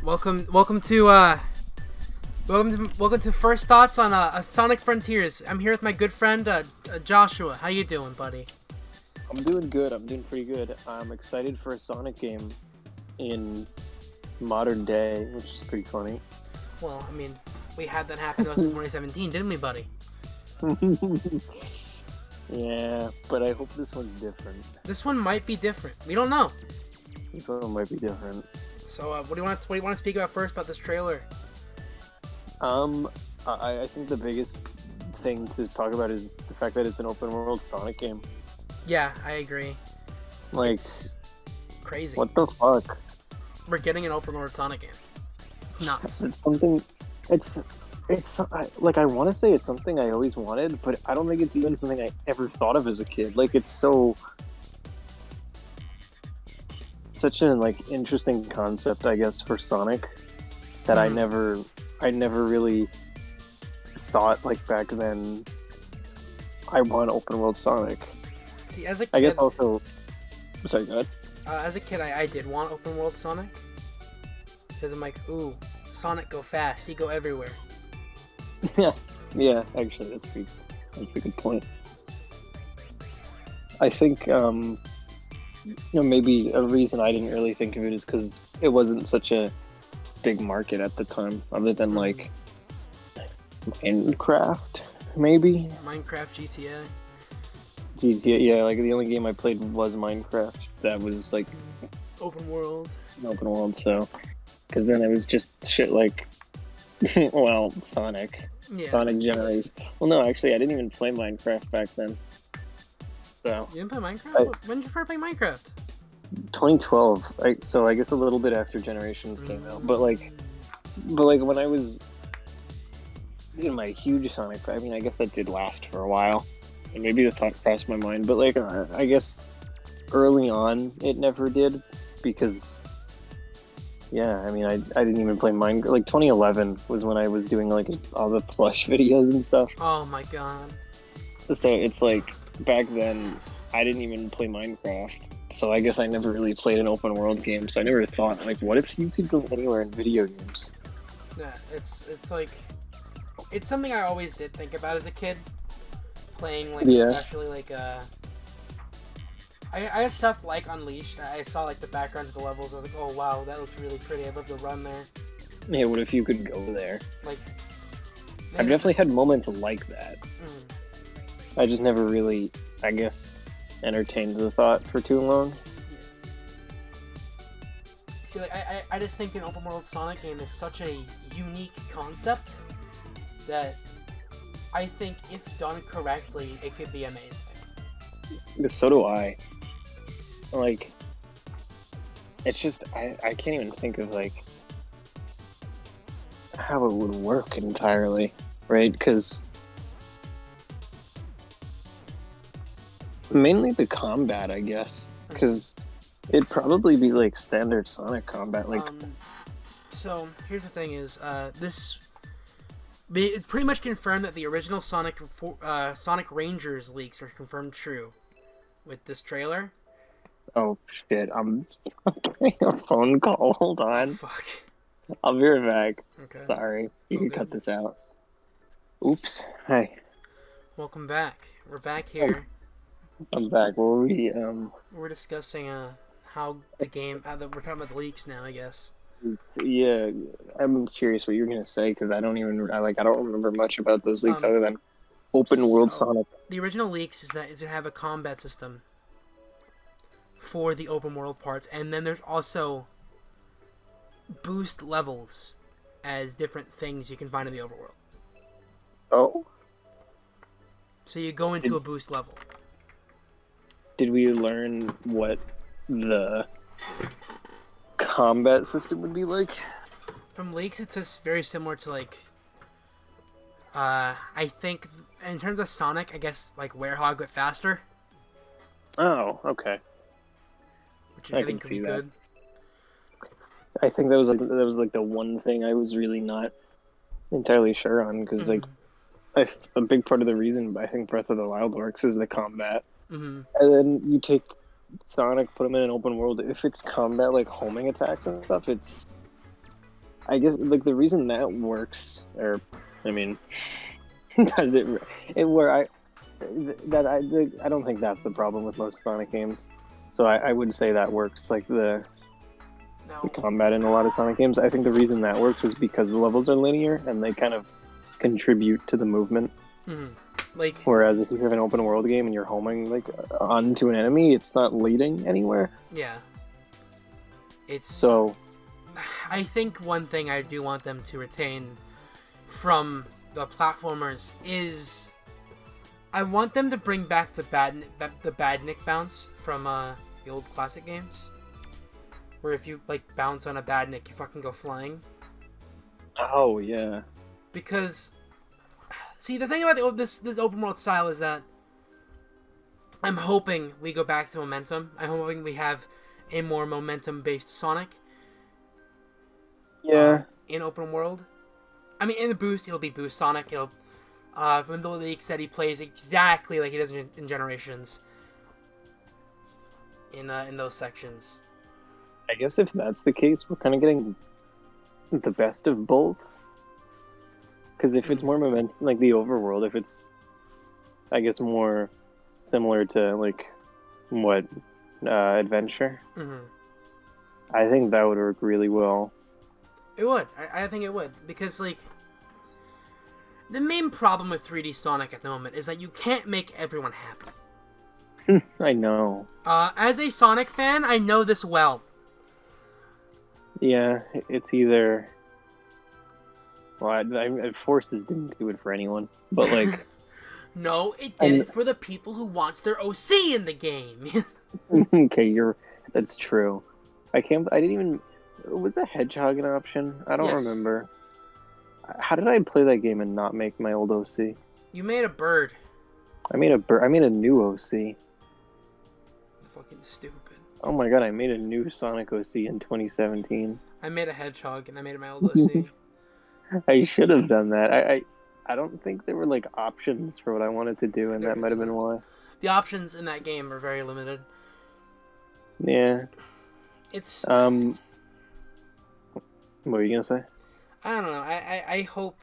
Welcome to First Thoughts on Sonic Frontiers. I'm here with my good friend Joshua. How you doing, buddy? I'm doing good. I'm doing pretty good. I'm excited for a Sonic game in modern day, which is pretty funny. Well, I mean, we had that happen to us in 2017, didn't we, buddy? Yeah, but I hope this one's different. This one might be different. We don't know. This one might be different. So, what do you want to speak about first about this trailer? I think the biggest thing to talk about is the fact that it's an open world Sonic game. Yeah, I agree. Like, it's crazy. What the fuck? We're getting an open world Sonic game. It's nuts. Like, I want to say it's something I always wanted, but I don't think it's even something I ever thought of as a kid. Like, it's such an like interesting concept, I guess, for Sonic that I never really thought, like, back then I want open world Sonic. See, as a kid, I guess also, sorry, go ahead. As a kid, I did want open world Sonic because I'm like, ooh, Sonic go fast, he go everywhere. yeah, actually, that's a good point. I think maybe a reason I didn't really think of it is because it wasn't such a big market at the time, other than like Minecraft, maybe. GTA, yeah, like the only game I played was Minecraft. That was like open world. So because then it was just shit like, well, Sonic Generation. Well, no, actually, I didn't even play Minecraft back then. So you didn't play Minecraft? When did you first play Minecraft? 2012. So I guess a little bit after Generations came out. But like when I was my huge Sonic, I mean, I guess that did last for a while, and maybe the thought crossed my mind. But like, I guess early on it never did, because yeah, I mean, I didn't even play Minecraft. Like 2011 was when I was doing like all the plush videos and stuff. Oh my god. So it's like, back then I didn't even play Minecraft, so I guess I never really played an open world game. So I never thought, like, what if you could go anywhere in video games? Yeah, it's like, it's something I always did think about as a kid, playing, like, especially like I had stuff like Unleashed. I saw like the backgrounds of the levels. I was like, oh wow, that looks really pretty. I'd love to run there. Yeah, what if you could go there? Like, I've definitely had moments like that. I just never really, I guess, entertained the thought for too long. See, like, I just think an open world Sonic game is such a unique concept that I think if done correctly, it could be amazing. So do I. Like, it's just, I can't even think of, like, how it would work entirely, right? Because mainly the combat, I guess, because it'd probably be like standard Sonic combat. Like, so here's the thing: is it's pretty much confirmed that the original Sonic Rangers leaks are confirmed true with this trailer. Oh shit! I'm getting a phone call. Hold on. Oh, fuck. I'll be right back. Okay. Sorry, you can cut this out. Oops. Hi. Welcome back. We're back here. I'm back. What were we? We're discussing how the game. We're talking about the leaks now, I guess. Yeah, I'm curious what you're gonna say, because I don't remember much about those leaks other than open world Sonic. The original leaks is that it's gonna have a combat system for the open world parts, and then there's also boost levels as different things you can find in the overworld. Oh. So you go into a boost level. Did we learn what the combat system would be like? From leaks, it's just very similar to, like, I think in terms of Sonic, I guess like Werehog but faster. Oh, okay. Which I think could be good. I think that was like the one thing I was really not entirely sure on, because like a big part of the reason I think Breath of the Wild works is the combat. And then you take Sonic, put him in an open world. If it's combat, like homing attacks and stuff, it's I guess like the reason that works, or I mean, does it where I don't think that's the problem with most Sonic games. So I would say that works. Like the No. combat in a lot of Sonic games. I think the reason that works is because the levels are linear and they kind of contribute to the movement. Mm-hmm. Like, Whereas if you have an open world game and you're homing like onto an enemy, it's not leading anywhere. yeah. It's So I think one thing I do want them to retain from the platformers is I want them to bring back the badnik bounce from the old classic games, where if you like bounce on a badnik, you fucking go flying. oh yeah, Because see, the thing about this open world style is that I'm hoping we go back to momentum. I'm hoping we have a more momentum based Sonic. yeah. In open world. I mean, in the boost, it'll be Boost Sonic. It'll, Vandal League said he plays exactly like he does in Generations. In those sections. I guess if that's the case, we're kind of getting the best of both. Because if it's more momentum, like the overworld, if it's, I guess, more similar to like what Adventure, Mm-hmm. I think that would work really well. It would. I think it would. Because, like, the main problem with 3D Sonic at the moment is that you can't make everyone happy. I know. As a Sonic fan, I know this well. Yeah, it's either. Well, Forces didn't do it for anyone, but like. No, it did it for the people who wants their OC in the game. Okay, that's true. I didn't even. Was a hedgehog an option? I don't Yes. remember. How did I play that game and not make my old OC? You made a bird. I made a new OC. Fucking stupid. Oh my god, I made a new Sonic OC in 2017. I made a hedgehog and I made it my old OC. I should have done that. I don't think there were like options for what I wanted to do, and There that might have been why. The options in that game are very limited. Yeah. It's What were you gonna say? I don't know. I hope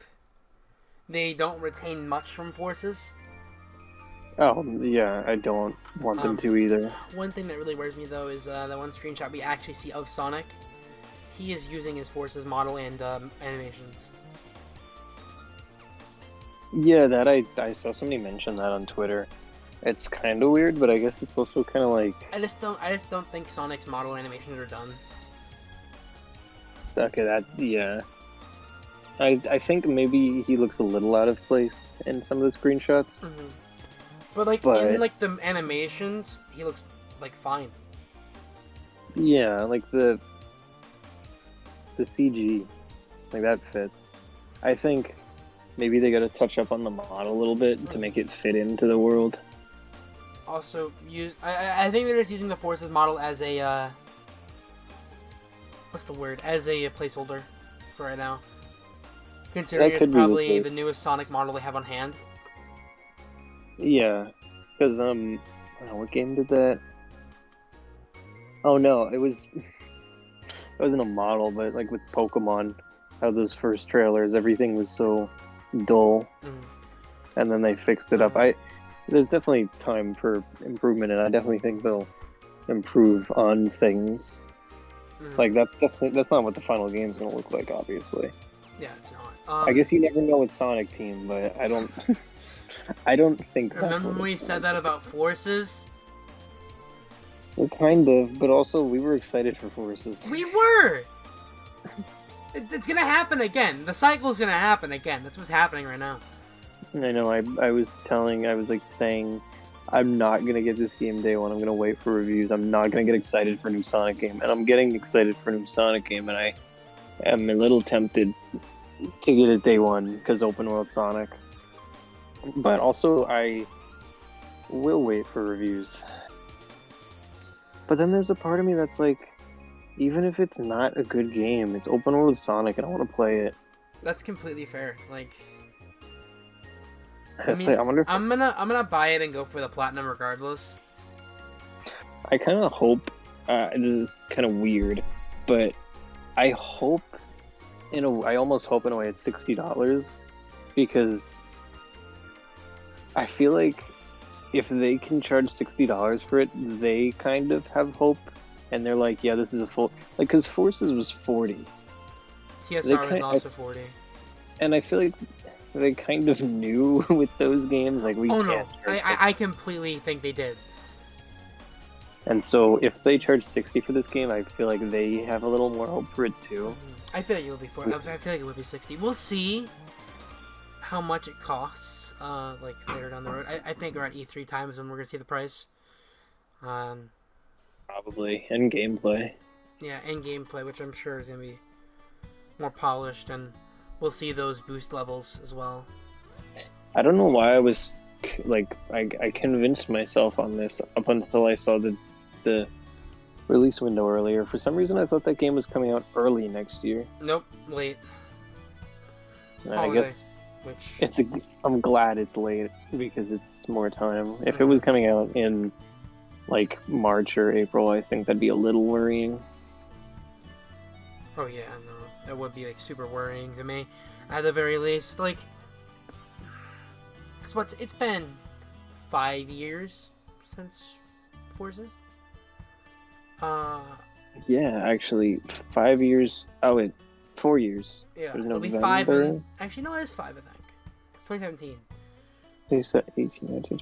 they don't retain much from Forces. Oh yeah, I don't want them to either. One thing that really worries me though is that one screenshot we actually see of Sonic. He is using his Forces model and animations. Yeah, that I saw somebody mention that on Twitter. It's kind of weird, but I guess it's also kind of like I just don't think Sonic's model animations are done. okay. Yeah. I think maybe he looks a little out of place in some of the screenshots. Mm-hmm. But in like the animations, he looks like fine. Yeah, like the CG, like that fits. I think maybe they got to touch up on the model a little bit to make it fit into the world. Also, I think they're just using the Forces model as a what's the word? As a placeholder for right now. Considering That could it's be the probably case. the newest Sonic model they have on hand. Yeah, because I don't know, what game did that? Oh no, it wasn't a model, but like with Pokemon, how those first trailers, everything was so dull, and then they fixed it up. There's definitely time for improvement, and I definitely think they'll improve on things. Like that's not what the final game's gonna look like, obviously. Yeah, it's not. I guess you never know with Sonic Team, but I don't. I don't think. Remember when we said that about Forces? Well, kind of, but also we were excited for Forces. We were! It's gonna happen again. The cycle's gonna happen again. That's what's happening right now. I know. I was saying, I'm not gonna get this game day one. I'm gonna wait for reviews. I'm not gonna get excited for a new Sonic game, and I'm getting excited for a new Sonic game, and I am a little tempted to get it day one because open world Sonic. But also, I will wait for reviews. But then there's a part of me that's like, even if it's not a good game, it's open world Sonic, and I want to play it. That's completely fair. Like, I wonder if I'm gonna buy it and go for the platinum regardless. I kind of hope, this is kind of weird, but I hope I almost hope in a way it's $60 because I feel like if they can charge $60 for it, they kind of have hope, and they're like, yeah, this is a full like because Forces was 40, TSR was also 40. and I feel like they kind of knew with those games like we Oh no, can't. I completely think they did. And so if they charge 60 for this game, I feel like they have a little more hope for it too. I feel like it would be 40. I feel like it would be 60. We'll see how much it costs. Like later down the road. I think around E3 times when we're gonna see the price. Probably, and gameplay. Yeah, and gameplay, which I'm sure is gonna be more polished, and we'll see those boost levels as well. I don't know why I was like I convinced myself on this up until I saw the release window earlier. For some reason, I thought that game was coming out early next year. Nope, late. And I Holiday, guess which I'm glad it's late because it's more time. If it was coming out in like March or April, I think that'd be a little worrying. oh yeah, no, that would be like super worrying to me. At the very least, like, cause it's been 5 years since Forza. Yeah, actually, 5 years. Oh, wait, 4 years. Yeah, There's it'll be November. 5. Actually, no, it is 5. I think 2017. They said 18, 19,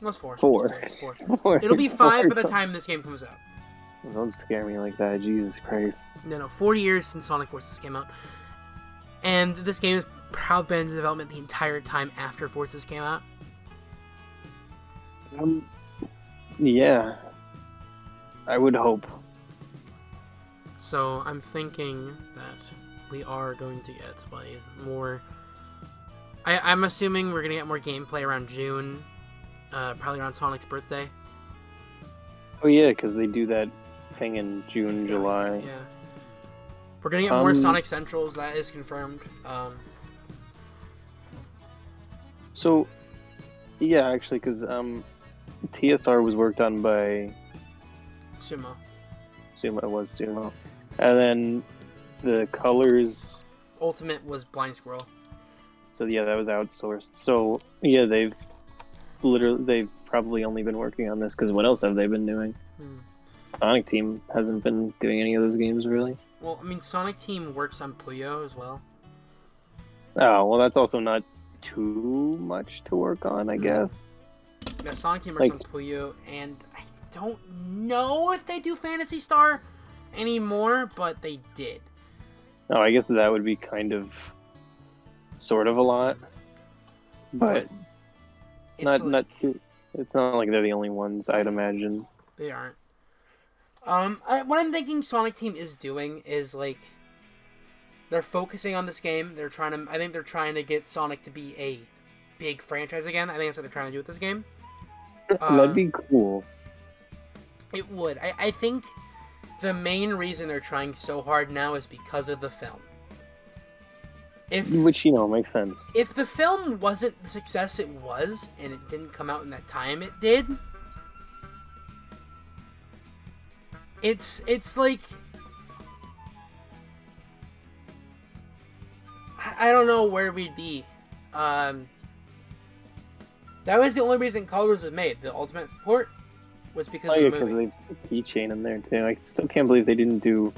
No, it's 4. 4. It's 4. 4. It'll be 5 by the 4. time this game comes out. Don't scare me like that, Jesus Christ. No, 40 years since Sonic Forces came out. And this game has probably been in development the entire time after Forces came out. Yeah. I would hope. So I'm thinking that we are going to get more... I'm assuming we're going to get more gameplay around June. Probably around Sonic's birthday. Oh yeah, because they do that thing in June, July. Yeah. We're going to get more Sonic Centrals, that is confirmed. So, yeah, actually, because TSR was worked on by Sumo. Sumo. And then the colors... Ultimate was Blind Squirrel. So yeah, that was outsourced. So yeah, they've probably only been working on this because what else have they been doing? Sonic Team hasn't been doing any of those games really. Well, I mean, Sonic Team works on Puyo as well. Oh, well, that's also not too much to work on, I guess. Yeah, Sonic Team works on Puyo, and I don't know if they do Phantasy Star anymore, but they did. Oh, I guess that would be kind of, sort of a lot, but not too. It's not like they're the only ones, I'd imagine. They aren't. What I'm thinking Sonic Team is doing is like they're focusing on this game. I think they're trying to get Sonic to be a big franchise again. I think that's what they're trying to do with this game. That'd be cool. It would. I think the main reason they're trying so hard now is because of the film. Which, makes sense. If the film wasn't the success it was, and it didn't come out in that time it did, it's like... I don't know where we'd be. That was the only reason Colors was made. The Ultimate port was because of the movie. Because they put Keychain in there, too. I still can't believe they didn't do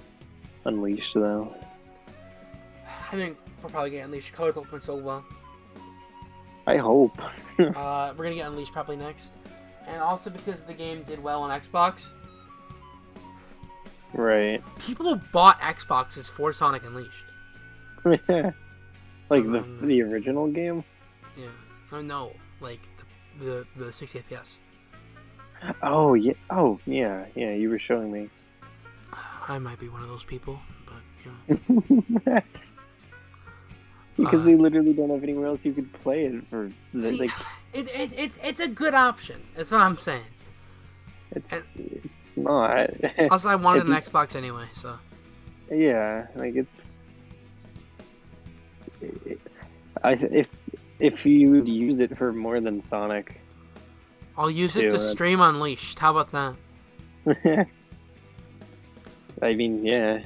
Unleashed, though. I think we'll probably get Unleashed. Colors Ultimate sold well. I hope. We're gonna get Unleashed probably next. And also because the game did well on Xbox. Right. People bought Xboxes for Sonic Unleashed. Like the original game? Yeah. Oh no, like the 60 FPS. Oh yeah. Oh yeah. Yeah, you were showing me. I might be one of those people, but yeah. Because they literally don't have anywhere else you could play it for. See, it's a good option. That's what I'm saying. It's not. Also, I wanted an Xbox anyway, so. Yeah, like if you would use it for more than Sonic. I'll use it to stream Unleashed. How about that? I mean, yeah.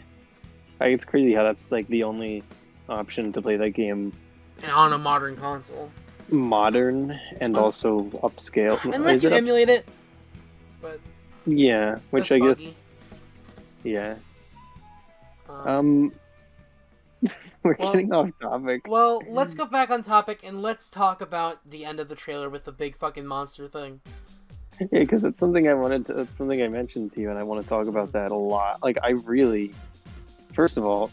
It's crazy how that's like the only option to play that game And on a modern console. modern and also upscale. Unless you emulate it. But yeah, which that's I guess buggy. yeah. Um, We're well- getting off topic. well, let's go back on topic and let's talk about the end of the trailer with the big fucking monster thing. Yeah, because it's something it's something I mentioned to you, and I want to talk about that a lot. Like, I really, first of all,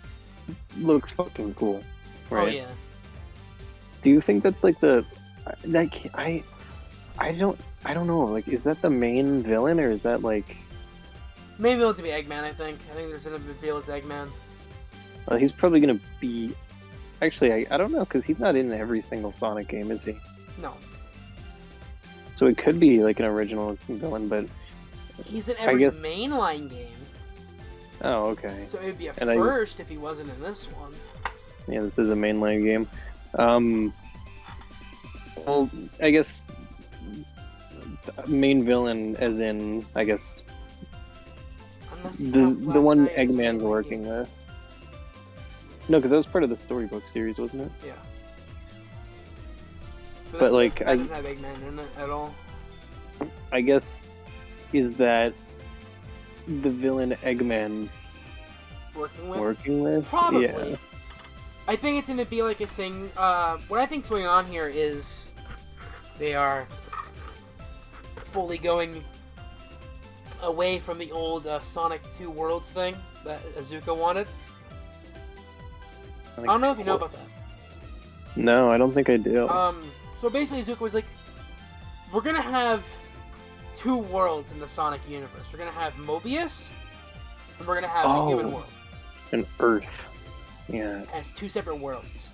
looks fucking cool, right? Oh yeah. Do you think that's like I don't know. Like, is that the main villain, or is that like? Maybe it'll be Eggman. I think there's gonna be revealed as Eggman. Well, he's probably gonna be. Actually, I don't know, because he's not in every single Sonic game, is he? No, So it could be like an original villain, but he's in I every guess- mainline game. oh, okay. So it would be a And I- first if he wasn't in this one. Yeah, this is a mainline game. Well, I guess main villain, as in, I guess Unless you the count Black one Knight as a Eggman's mainline working game. with. No, because that was part of the storybook series, wasn't it? Yeah. But, like, that I- doesn't have Eggman in it at all. I guess is that the villain Eggman's Working with. working with? Probably. Yeah. I think it's gonna be like a thing. What I think's going on here is they are fully going away from the old Sonic 2 Worlds thing that Azuka wanted. I don't know if you know about that. No, I don't think I do. So basically Azuka was like, we're gonna have two worlds in the Sonic universe. We're gonna have Mobius, and we're gonna have the human world. An Earth. Yeah. It has two separate worlds.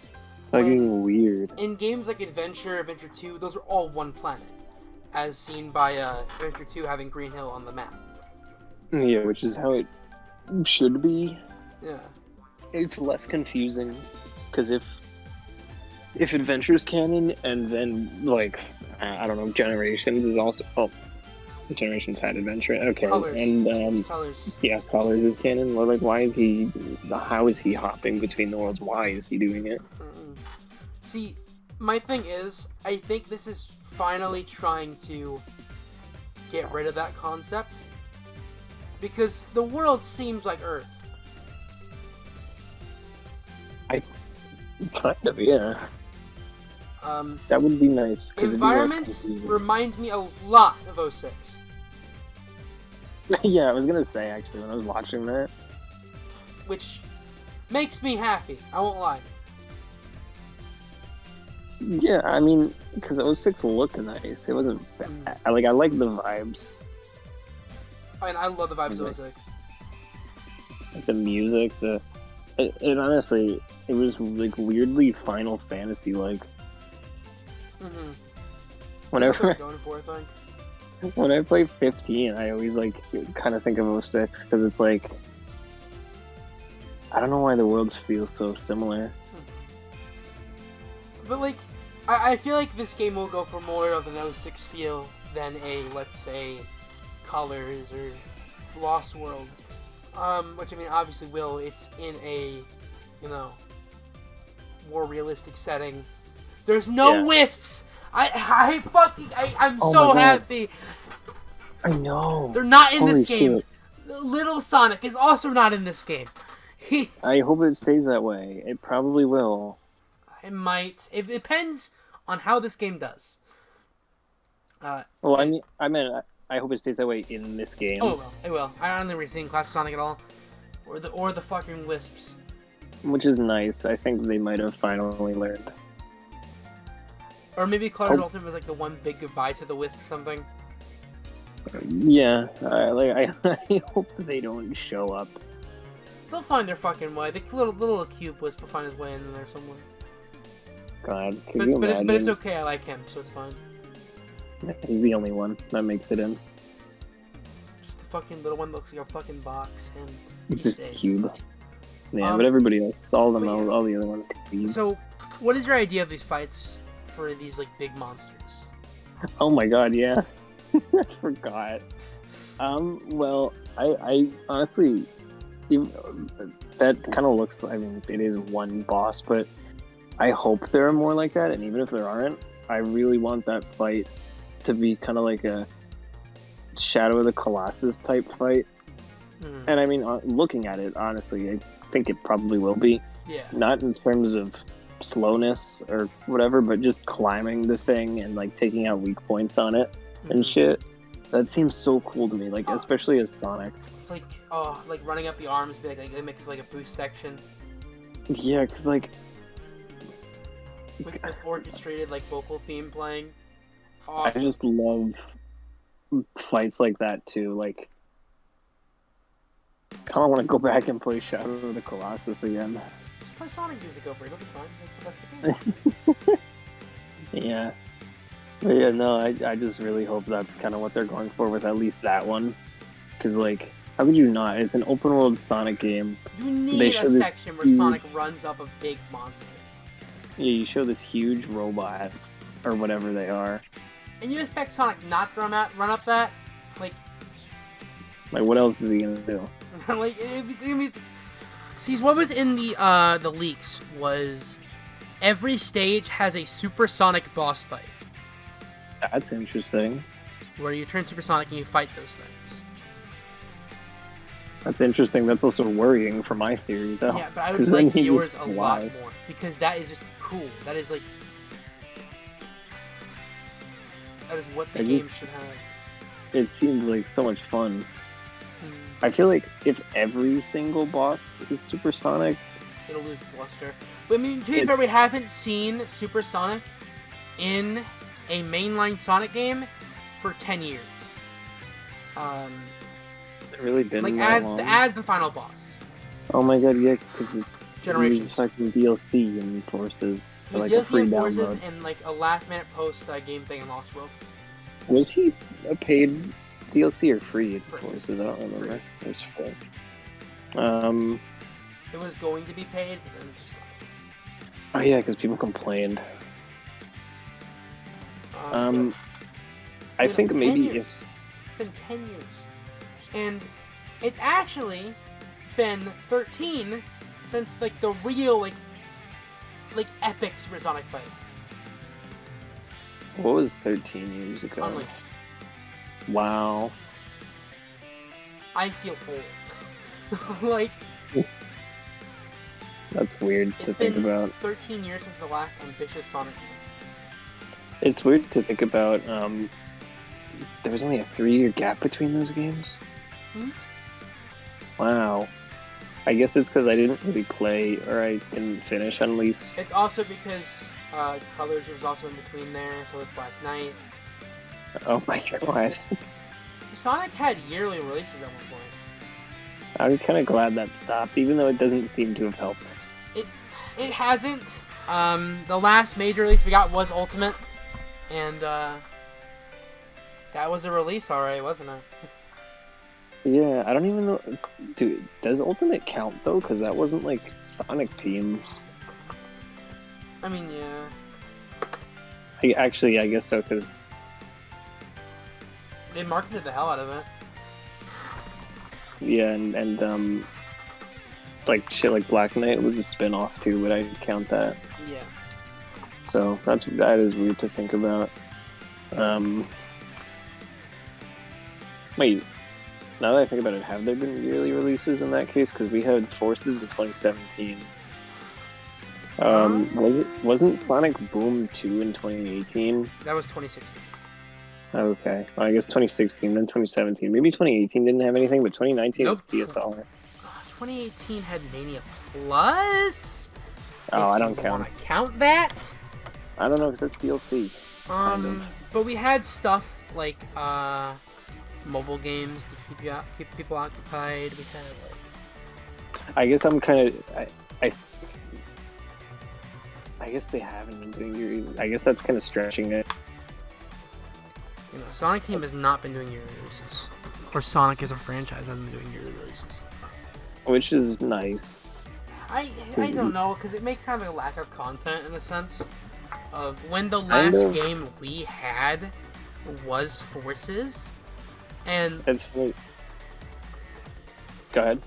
Fucking weird. In games like Adventure 2, those are all one planet, as seen by Adventure 2 having Green Hill on the map. Yeah, which is how it should be. Yeah. It's less confusing because if Adventure's canon and then like I don't know, Generations is also Generations had Adventure, okay, Colors. and Colors. yeah, Colors is canon. Well, like, why is he? How is he hopping between the worlds? Why is he doing it? Mm-mm. See, my thing is, I think this is finally trying to get rid of that concept because the world seems like Earth. Kind of, yeah. That would be nice. 'Cause it'd be less Environments confusing. remind me a lot of 06. Yeah, I was gonna say actually when I was watching that. Which makes me happy, I won't lie. Yeah, I mean, because 06 looked nice. It wasn't bad. I like the vibes, And I love the vibes Mhm. of 06. like the music, it honestly, it was like weirdly Final Fantasy like. Mm-hmm. Whenever Going for, I think. when I play 15, I always like kind of think of 06 because it's like I don't know why the worlds feel so similar. But like, I feel like this game will go for more of an 06 feel than a, let's say, Colors or Lost World. Which I mean, obviously will. It's in a, more realistic setting. There's no Yeah. wisps. I'm Oh so my God. happy. I know. They're not in Holy this game. shit. Little Sonic is also not in this game. I hope it stays that way. It probably will. It might. It depends on how this game does. Well, I mean, I hope it stays that way in this game. Oh, it will. I don't think we're seeing Classic Sonic at all, or the fucking wisps. Which is nice. I think they might have finally learned. Or maybe Colors Oh. Ultimate was like the one big goodbye to the wisp or something. Yeah, I hope they don't show up. They'll find their fucking way. The little cube wisp will find his way in there somewhere. God, But can it's, you but, it's, imagine? but it's okay. I like him, so it's fine. He's the only one that makes it in. Just the fucking little one that looks like a fucking box, and It's he's just safe. cube. Yeah, Um, but everybody else, all of them, but yeah. all the other ones, can be. So, what is your idea of these fights for these like big monsters? Oh my god, yeah. I forgot. Well, I honestly, that kind of looks. I mean, it is one boss, but I hope there are more like that. And even if there aren't, I really want that fight to be kind of like a Shadow of the Colossus type fight. And I mean, looking at it, honestly, I think it probably will be. Yeah. Not in terms of slowness or whatever, but just climbing the thing and like taking out weak points on it and shit. That seems so cool to me, like especially as Sonic. Like running up the arms, like it makes like a boost section. Yeah, because like with orchestrated like vocal theme playing. Awesome. I just love fights like that too. Like, kind of want to go back and play Shadow of the Colossus again. Just play Sonic music over it. It'll be fine. That's the game. Yeah. But yeah, no, I just really hope that's kind of what they're going for with at least that one. Because, like, how could you not? It's an open world Sonic game. You need a section where Sonic runs up a big monster. Yeah, you show this huge robot, or whatever they are. And you expect Sonic not to run up that? Like, what else is he gonna do? Like, it's gonna be... See, what was in the leaks was every stage has a supersonic boss fight. That's interesting. Where you turn supersonic and you fight those things. That's interesting. That's also worrying for my theory, though. Yeah, but I would like yours a lot more. Because that is just cool. That is like... That is what the game should have. It seems like so much fun. I feel like if every single boss is supersonic... It'll lose its luster. But, I mean, to be fair, we haven't seen supersonic in a mainline Sonic game for 10 years. It really been like, long. as the final boss. Oh my god, yeah, because Generations. He's fucking DLC in Forces. He's like DLC in Forces and like a last-minute post game thing in Lost World. Was he a paid DLC or free in Forces? I don't remember. It was free. It was going to be paid, but then just... Oh yeah, because people complained. I think maybe years. if... It's been 10 years. And it's actually been 13 since, like, the real, like epic Super Sonic fight. What was 13 years ago? Unleashed. Wow. I feel old. Like... That's weird to think about. 13 years since the last ambitious Sonic game. It's weird to think about, there was only a 3-year gap between those games? Wow. I guess it's because I didn't really play, or I didn't finish Unleashed. It's also because Colors was also in between there, so with Black Knight. Oh my god. Sonic had yearly releases at one point. I'm kind of glad that stopped, even though it doesn't seem to have helped. It hasn't. The last major release we got was Ultimate, and that was a release already, wasn't it? Yeah, I don't even know. Dude, does Ultimate count though? Because that wasn't like Sonic Team. I mean, yeah. Actually, I guess so, because they marketed the hell out of it. Yeah, and like shit like Black Knight was a spin-off too, but I'd count that. Yeah. So that is weird to think about. Wait, now that I think about it, have there been yearly releases in that case? Because we had Forces in 2017. Wasn't Sonic Boom 2 in 2018? That was 2016. Okay, well, I guess 2016, then 2017. Maybe 2018 didn't have anything, but 2019 was DSLR. 2018 had Mania Plus. Oh, I don't count. Want to count that? I don't know, because that's DLC. But we had stuff like mobile games to keep people occupied. We had like... I guess I'm kind of... I guess they haven't been doing yearly... I guess that's kind of stretching it. You know, Sonic Team has not been doing yearly releases. Or Sonic as a franchise hasn't been doing yearly releases. Which is nice. I don't know, because it makes kind of a lack of content in the sense of when the last game we had was Forces, and... It's funny. Go ahead.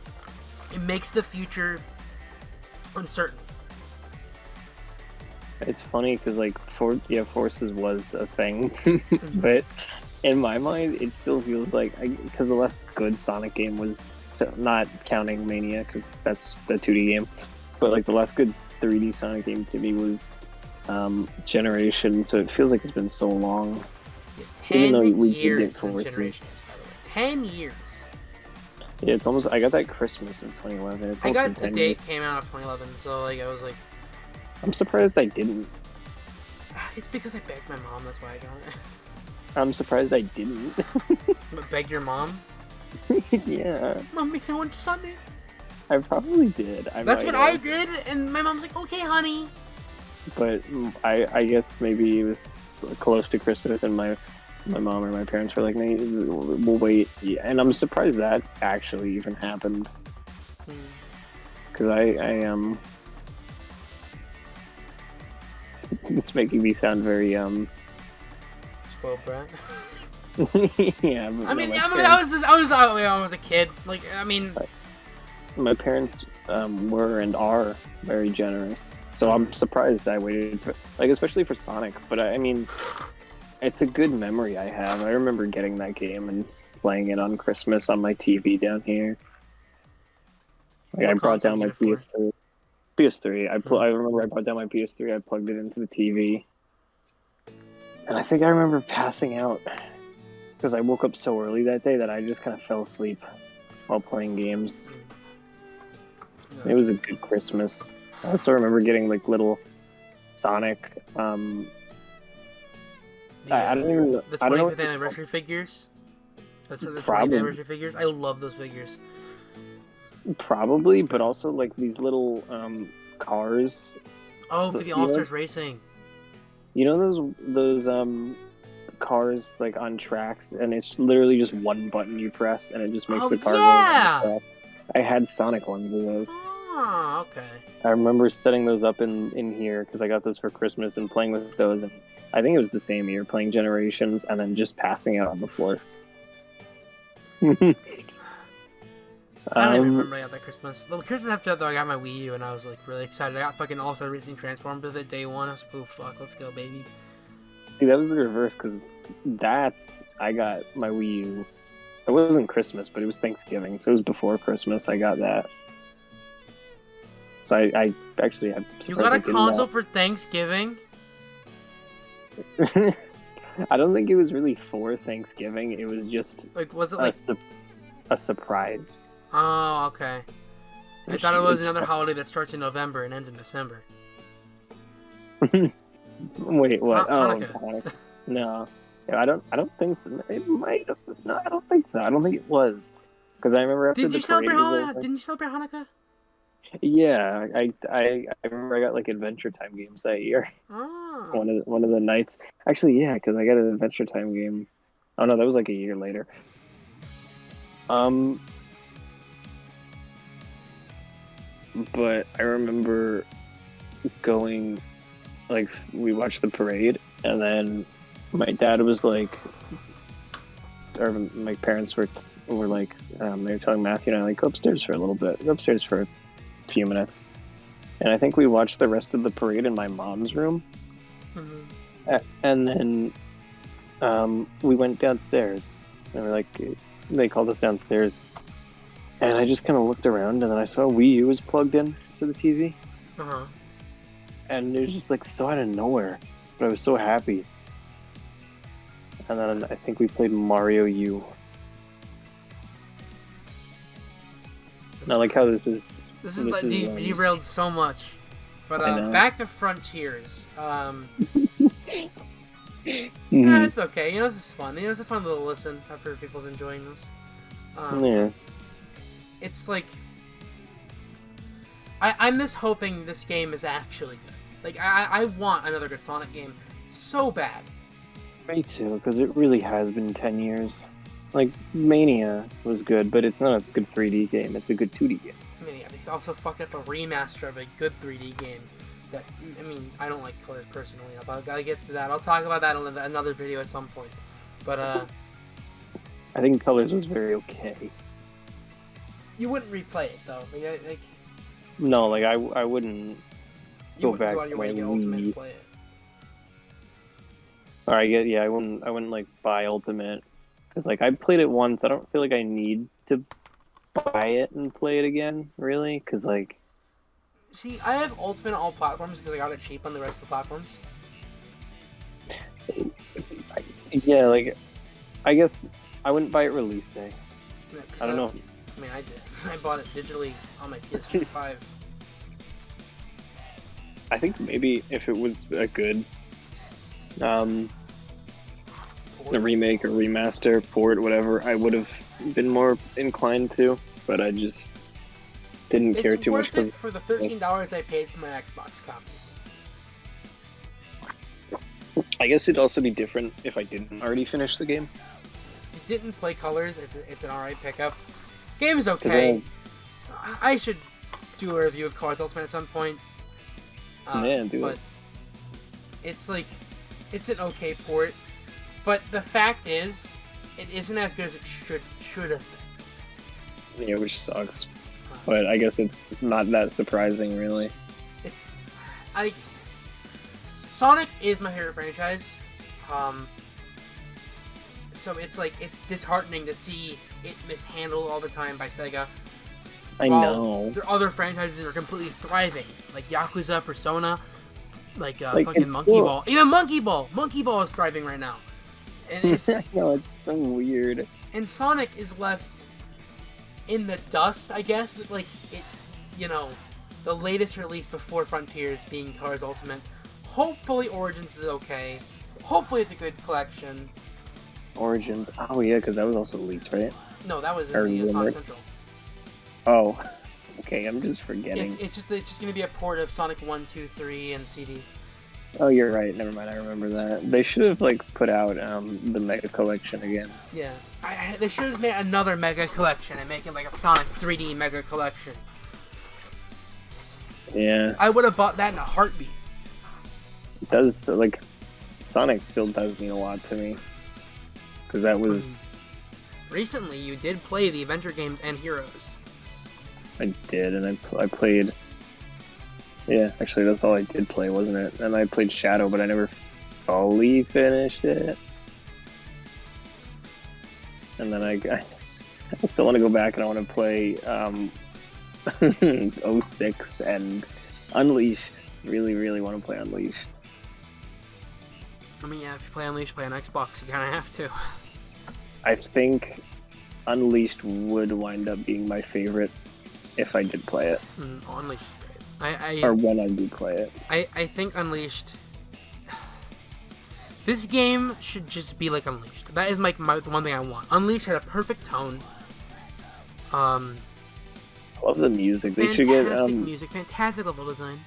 It makes the future uncertain. It's funny because like Forces was a thing, but in my mind, it still feels like because the last good Sonic game was not counting Mania because that's the 2D game, but like the last good 3D Sonic game to me was Generation. So it feels like it's been so long. Yeah, 10 Even though we years did get since Forces. Generations, by the way. 10 years. Yeah, it's almost. I got that Christmas in 2011. It's I almost got been the 10 day years. it came out of 2011, so like I was like, I'm surprised I didn't. it's because I begged my mom. That's why I got it. I'm surprised I didn't. But begged your mom? Yeah, Mommy, I want Sonic. I probably did. That's what I did, and my mom's like, okay, honey. But I guess maybe it was close to Christmas, and my mom or my parents were like, "No, we'll wait." Yeah, and I'm surprised that actually even happened, because I it's making me sound very Spoiled brat. yeah. But I mean, no, I was a kid. Like, I mean, my parents were and are very generous, so I'm surprised I waited for, like, especially for Sonic. But I mean, it's a good memory I have. I remember getting that game and playing it on Christmas on my TV down here. Like, I brought down my PS3. PS3. I remember I brought down my PS3. I plugged it into the TV, and I think I remember passing out because I woke up so early that day that I just kind of fell asleep while playing games. It was a good Christmas. I also remember getting like little Sonic. I don't even know. The I don't know 25th anniversary figures. That's the 25th Probably. anniversary figures. I love those figures. Probably, but also like these little cars. Oh, for the All Stars Racing. You know those cars like on tracks, and it's literally just one button you press, and it just makes the car go on the track. I had Sonic ones of those. Oh, okay. I remember setting those up in here because I got those for Christmas and playing with those, and I think it was the same year playing Generations and then just passing out on the floor. I don't even remember I got that Christmas. The Christmas after that, though, I got my Wii U, and I was like really excited. I got fucking All Star Racing Transformed with it day one. I was like, oh fuck, let's go, baby. See, that was the reverse because I got my Wii U. It wasn't Christmas, but it was Thanksgiving, so it was before Christmas. I got that. So I actually, I'm surprised you got I a didn't console for Thanksgiving? I don't think it was really for Thanksgiving. It was just like, was it like a surprise. Oh, okay. I thought it was another holiday that starts in November and ends in December. Wait, what? Hanukkah. No, I don't think so. It might have. No, I don't think so. I don't think it was because I remember after Did the you celebrate parade was Hanukkah? over- Didn't you celebrate Hanukkah? Yeah, I remember I got like Adventure Time games that year. Oh. One of the nights. Actually, yeah, because I got an Adventure Time game. Oh no, that was like a year later. But I remember going, like, we watched the parade, and then my dad was like, or my parents were like, they were telling Matthew and I, like, go upstairs for a little bit, go upstairs for a few minutes. And I think we watched the rest of the parade in my mom's room. Mm-hmm. And then we went downstairs, and we're like, they called us downstairs. And I just kind of looked around, and then I saw Wii U was plugged in to the TV. Uh-huh. And it was just like so out of nowhere. But I was so happy. And then I think we played Mario U. I like how this is derailed so much. But back to Frontiers. Yeah, it's okay. You know, this is fun. You know, it's a fun little listen after people's enjoying this. Yeah. It's like I'm just hoping this game is actually good. Like I want another good Sonic game so bad. Me too, because it really has been 10 years. Like, Mania was good, but it's not a good 3D game. It's a good 2D game. I mean, yeah, they also fucked up a remaster of a good 3D game. That, I mean, I don't like Colors personally, but I've got to get to that. I'll talk about that in another video at some point. But, I think Colors was very okay. You wouldn't replay it though. Like No, like I wouldn't you go wouldn't back go out of to your my way to get Ultimate and Wii. play it. Or I wouldn't like buy Ultimate because like I played it once. I don't feel like I need to buy it and play it again, really, because like See, I have Ultimate on all platforms because I got it cheap on the rest of the platforms. yeah, like I guess I wouldn't buy it release day. Yeah, 'cause I don't know. I mean, I did. I bought it digitally on my PS5. I think maybe if it was a good the remake or remaster port, whatever, I would have been more inclined to, but I just didn't care It's too much worth because it for the $13 I paid for my Xbox copy. I guess it'd also be different if I didn't already finish the game. If you didn't play Colors, it's an alright pickup. Game's okay. I should do a review of Colors Ultimate at some point. Yeah, do but it. It's like, it's an okay port. But the fact is, it isn't as good as it should have been. Yeah, which sucks. But I guess it's not that surprising, really. It's, Sonic is my favorite franchise. So it's like, it's disheartening to see it mishandled all the time by Sega. I know. Their other franchises are completely thriving, like Yakuza, Persona, like fucking it's Monkey still- Ball. Even Monkey Ball is thriving right now, and it's I know, it's so weird. and Sonic is left in the dust, I guess, with like it, the latest release before Frontiers being Colors Ultimate. Hopefully Origins is okay. Hopefully it's a good collection. Origins. Oh yeah, because that was also leaked, right? No, that was Or in the Sonic rumored. Central. Oh, okay. I'm just forgetting. It's just gonna be a port of Sonic 1, 2, 3, and CD. Oh, you're right. Never mind. I remember that. They should have like put out the Mega Collection again. Yeah, they should have made another Mega Collection and make it like a Sonic 3D Mega Collection. Yeah, I would have bought that in a heartbeat. it does like Sonic still does mean a lot to me because that was Recently, you did play the adventure games and Heroes. I did, and I played. Yeah, actually, that's all I did play, wasn't it? And I played Shadow, but I never fully finished it. And then I still want to go back and I want to play 06 and Unleashed. Really, really want to play Unleashed. I mean, yeah, if you play Unleashed, play on Xbox, you kind of have to. I think Unleashed would wind up being my favorite if I did play it, Unleashed is great. or when I do play it. I think Unleashed. This game should just be like Unleashed. That is the one thing I want. Unleashed had a perfect tone. I love the music. They should get Fantastic music, fantastic level design.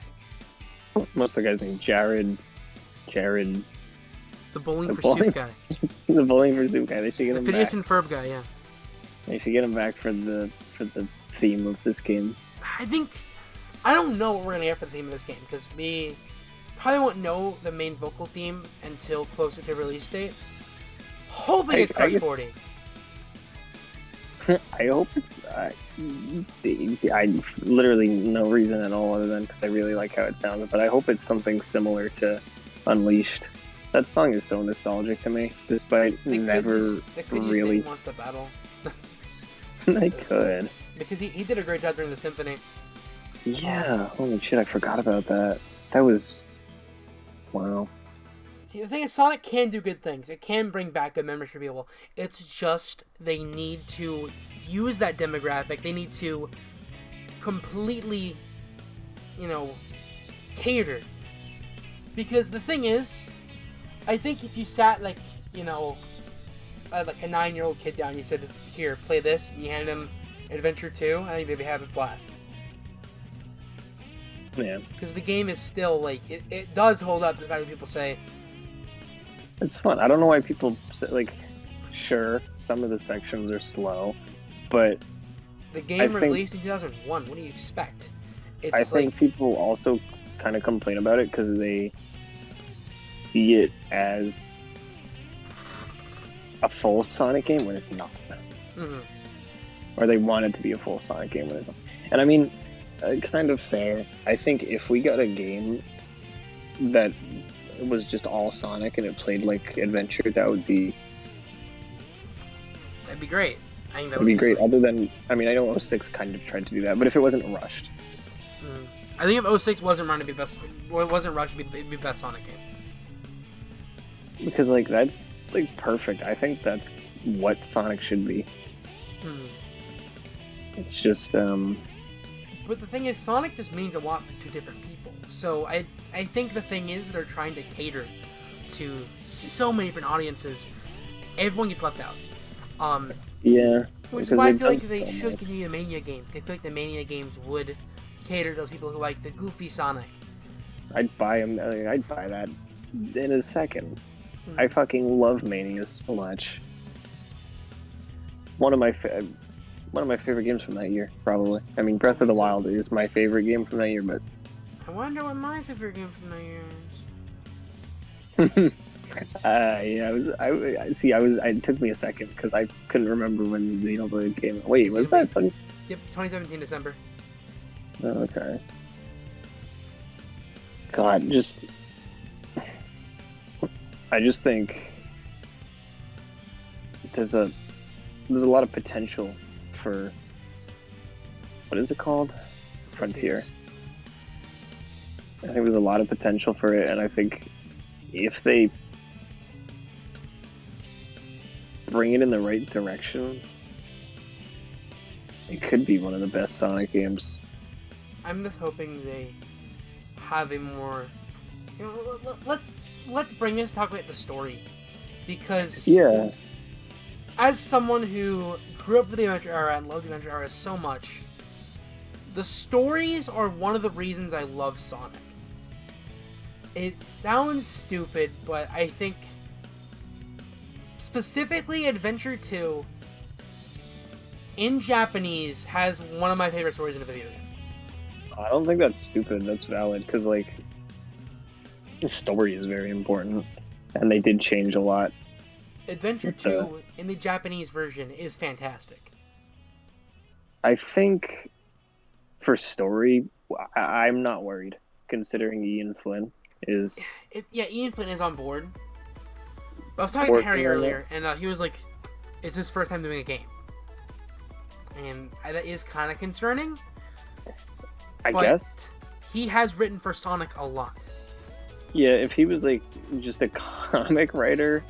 most of the guys named Jared, The bowling The for bowling- soup guy. the Bowling for Soup guy. They should get The him Phineas back. and Ferb guy, yeah. They should get him back for the theme of this game. I don't know what we're gonna get for the theme of this game because we probably won't know the main vocal theme until closer to release date. Hoping it's Crush 40. I hope it's. I literally no reason at all other than because I really like how it sounds, but I hope it's something similar to Unleashed. That song is so nostalgic to me, despite never They could just really. make Wants to Battle I could. because he did a great job during the symphony. Yeah. Holy shit! I forgot about that. That was. Wow. See, the thing is, Sonic can do good things. It can bring back good memories for people. It's just they need to use that demographic. They need to completely, cater. Because the thing is, I think if you sat like a 9-year-old kid down, and you said, "Here, play this," and you handed him Adventure 2, I think they'd have a blast. Yeah. Because the game is still like it does hold up. The fact that people say, It's fun. I don't know why people say, like. Sure, some of the sections are slow, but the game released in 2001. What do you expect? It's I think people also kind of complain about it because they see it as a full Sonic game when it's not. Mhm. or they want it to be a full Sonic game. And I mean, kind of fair. I think if we got a game that was just all Sonic and it played like Adventure, that'd be great. I think that would be great. Other than, I mean, I know 06 kind of tried to do that, but if it wasn't rushed. I think if 06 wasn't run to be best, or it wasn't rushed, it'd be best Sonic game. Because like that's like perfect. I think that's what Sonic should be. It's just But the thing is, Sonic just means a lot to different people. So I think the thing is they're trying to cater to so many different audiences. Everyone gets left out. Yeah. Which is why I feel like they should continue the Mania games. I feel like the Mania games would cater to those people who like the goofy Sonic. I'd buy them. I'd buy that in a second. I fucking love Mania so much. One of my favorite games from that year, probably. I mean, Breath of the Wild is my favorite game from that year, but I wonder what my favorite game from that year is. It took me a second because I couldn't remember when Xenoblade came out. Wait, was that funny? Yep, 2017 December. Oh, okay. God, I just think there's a lot of potential for, what is it called? Frontier. I think there's a lot of potential for it, and I think if they bring it in the right direction, it could be one of the best Sonic games. I'm just hoping they have a more. Let's bring this talk about the story, because as someone who grew up with the Adventure Era and loves the Adventure Era so much, the stories are one of the reasons I love Sonic. It sounds stupid, but I think specifically Adventure 2 in Japanese has one of my favorite stories in a video game. I don't think that's stupid. That's valid, because like the story is very important, and they did change a lot. Adventure 2 in the Japanese version is fantastic. I think for story, I'm not worried, considering Ian Flynn is. Ian Flynn is on board. I was talking to Harry earlier, and he was like, "It's his first time doing a game," and that is kind of concerning. I guess he has written for Sonic a lot. Yeah, if he was like just a comic writer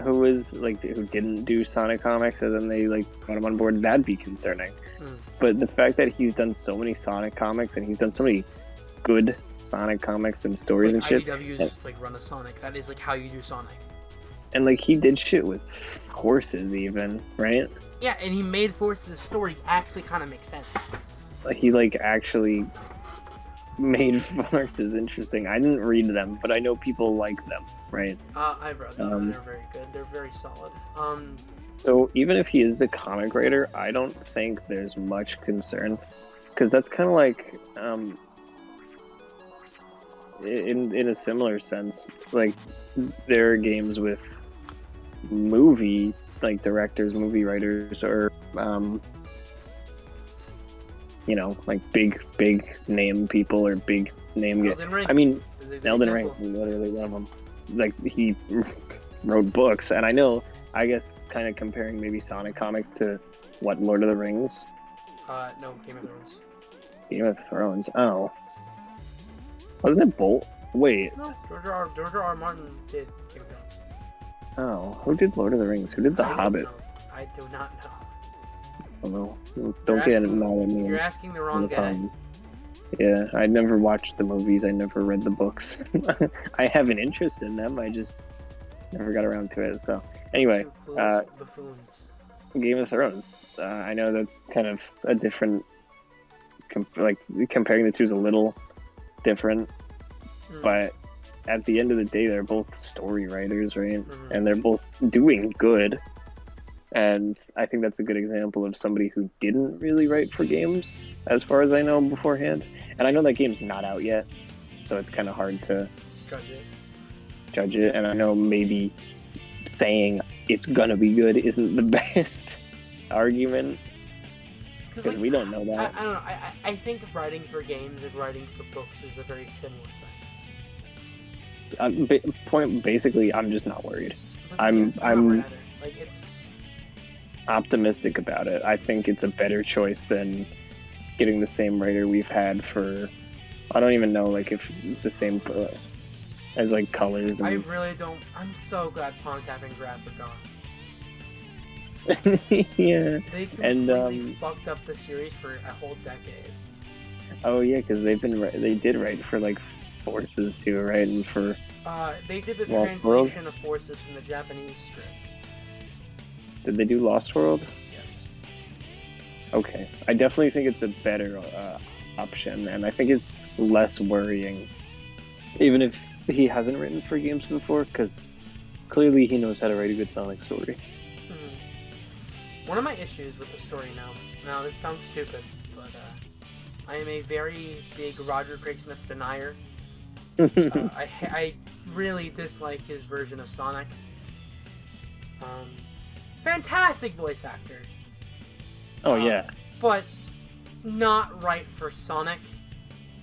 who didn't do Sonic comics and then they like got him on board, that'd be concerning. But the fact that he's done so many Sonic comics and he's done so many good Sonic comics and stories and shit. IDW's like run a Sonic. That is like how you do Sonic. And like he did shit with horses even, right? Yeah, and he made Force's story actually kind of make sense. He like actually made horses interesting. I didn't read them, but I know people like them, right? I've read them. They're very good. They're very solid. So even if he is a comic writer, I don't think there's much concern, because that's kind of like in a similar sense, like there are games with movie like directors, movie writers, or like big name people or big name. I mean, Elden Ring, literally one of them. Like he wrote books, and I guess kind of comparing maybe Sonic comics to what, Lord of the Rings? No, Game of Thrones. Game of Thrones. Oh, wasn't it Bolt? Wait. No, George R. Martin did Game of Thrones. Oh, who did Lord of the Rings? Who did The Hobbit? I do not know. I don't know. Don't get mad at me. You're asking the wrong guy. Yeah, I never watched the movies. I never read the books. I have an interest in them. I just never got around to it. So anyway, Game of Thrones. I know that's kind of a different. Comparing the two is a little different, but at the end of the day, they're both story writers, right? And they're both doing good. And I think that's a good example of somebody who didn't really write for games, as far as I know beforehand. And I know that game's not out yet, so it's kind of hard to judge it. And I know maybe saying it's gonna be good isn't the best argument Because because we don't know that. I don't know. I think writing for games and writing for books is a very similar thing. Basically, I'm just not worried. But I'm not worried either. Like it's optimistic about it. I think it's a better choice than getting the same writer we've had for. I don't even know like if the same as like colors. I And... really don't. I'm so glad Pontap and Graf are gone. yeah. They completely fucked up the series for a whole decade. Oh yeah, because they did write for like Forces too, right? And for they did the Lost World? translation of Forces from the Japanese script. Did they do Lost World? Yes. Okay, I definitely think it's a better option, and I think it's less worrying, even if he hasn't written for games before, because clearly he knows how to write a good Sonic story. One of my issues with the story now this sounds stupid, but I am a very big Roger Craig Smith denier. I really dislike his version of Sonic. Fantastic voice actor. Oh yeah. But not right for Sonic.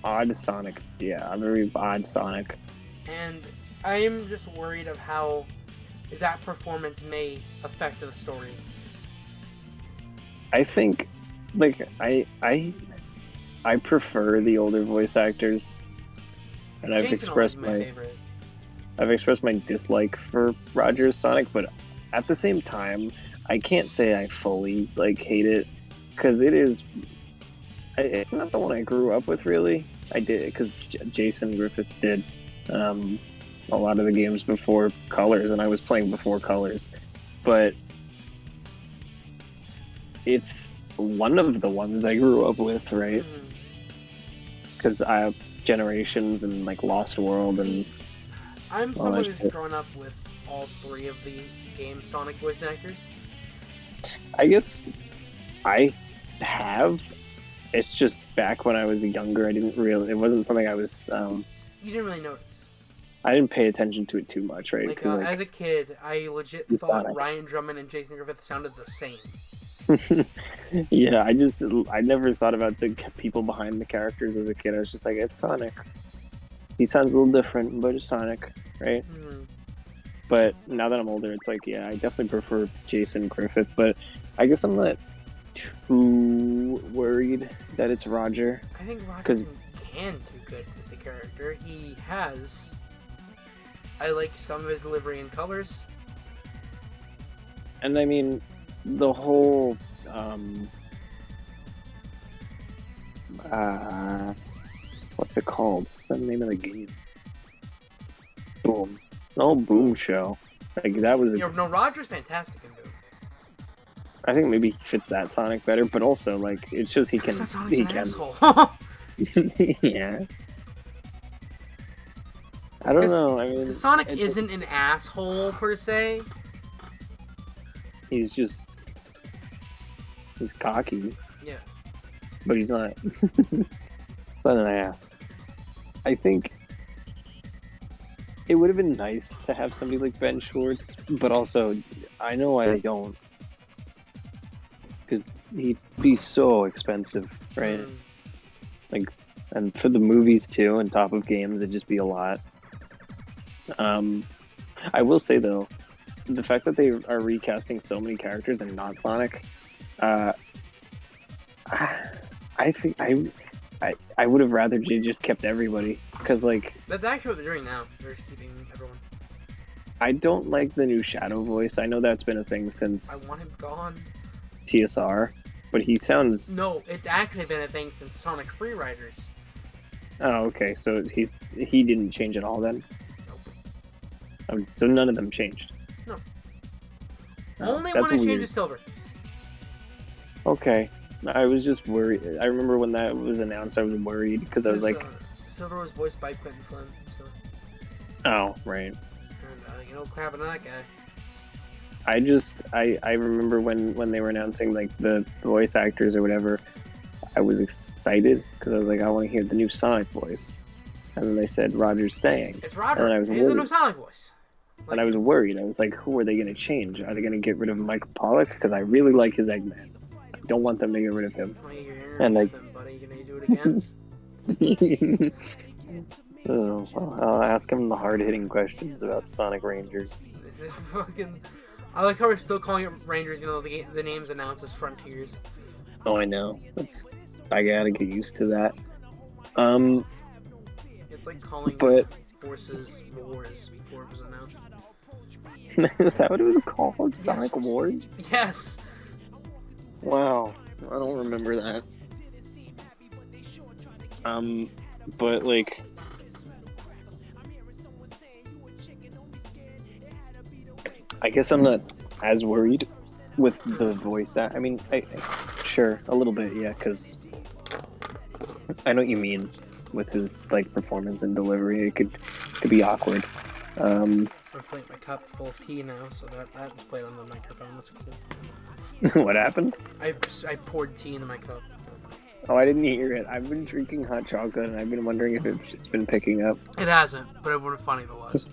Odd Sonic. Yeah, a very odd Sonic. And I am just worried of how that performance may affect the story. I think, like, I prefer the older voice actors, and I've expressed I've expressed my dislike for Roger's Sonic, but at the same time, I can't say I fully like hate it because it's not the one I grew up with really. I did because Jason Griffith did a lot of the games before Colors, and I was playing before Colors, but it's one of the ones I grew up with, right? Because I have Generations and like Lost World and. I'm someone who's grown up with all three of the game Sonic voice actors. I guess I have. It's just back when I was younger, it wasn't something I was. You didn't really notice. I didn't pay attention to it too much, right? Like, as a kid, I legit thought Sonic. Ryan Drummond and Jason Griffith sounded the same. Yeah, I never thought about the people behind the characters as a kid. I was just like, it's Sonic. He sounds a little different, but it's Sonic, right? But now that I'm older, it's like, yeah, I definitely prefer Jason Griffith, but I guess I'm not too worried that it's Roger. I think Roger can do good with the character. He has. I like some of his delivery in Colors. And I mean, the whole what's it called? What's the name of the game? Boom. No, Boom Show. Like that was. No, Roger's fantastic in Boom. I think maybe he fits that Sonic better, but also like it shows he can. He can. Asshole. Yeah. I don't know. I mean, Sonic isn't an asshole per se. He's cocky. Yeah. But he's not. It's not an ass. I think it would have been nice to have somebody like Ben Schwartz, but also I know why they don't. Because he'd be so expensive, right? Like, and for the movies too, and top of games, it'd just be a lot. I will say though, the fact that they are recasting so many characters and not Sonic, I think I would have rather they just kept everybody, because like that's actually what they're doing now. They're just keeping everyone. I don't like the new Shadow voice. I know that's been a thing since I want him gone. TSR, but he sounds. No, it's actually been a thing since Sonic Free Riders. Oh, okay. So he didn't change at all then. Nope. So none of them changed. No. Only one I changed is Silver. Okay. I was just worried. I remember when that was announced, I was worried because I was like... Silver was voiced by Quentin Flynn, so... Oh, right. And, crap on that guy. I remember when they were announcing, like, the voice actors or whatever, I was excited because I was like, I want to hear the new Sonic voice. And then they said Roger's staying. It's Roger. He's the new Sonic voice. And I was worried. I was like, who are they going to change? Are they going to get rid of Michael Pollock? Because I really like his Eggman. I don't want them to get rid of him. Well, you're And with him, buddy. You gonna do it again? Oh, well, I'll ask him the hard-hitting questions about Sonic Rangers. This is fucking. I like how we're still calling it Rangers, even though the name's announced as Frontiers. Oh, I know. I gotta get used to that. It's like calling But Forces Wars before it was announced. is that what it was called? Sonic Wars? Yes. Wow, I don't remember that. But like, I guess I'm not as worried with the voice. I mean, sure, a little bit, yeah, because I know what you mean with his like performance and delivery. It could be awkward. I'm playing my cup full of tea now, so that's played on the microphone. That's cool. What happened? I poured tea into my cup. Oh, I didn't hear it. I've been drinking hot chocolate, and I've been wondering if it's been picking up. It hasn't, but it would have funny if it was.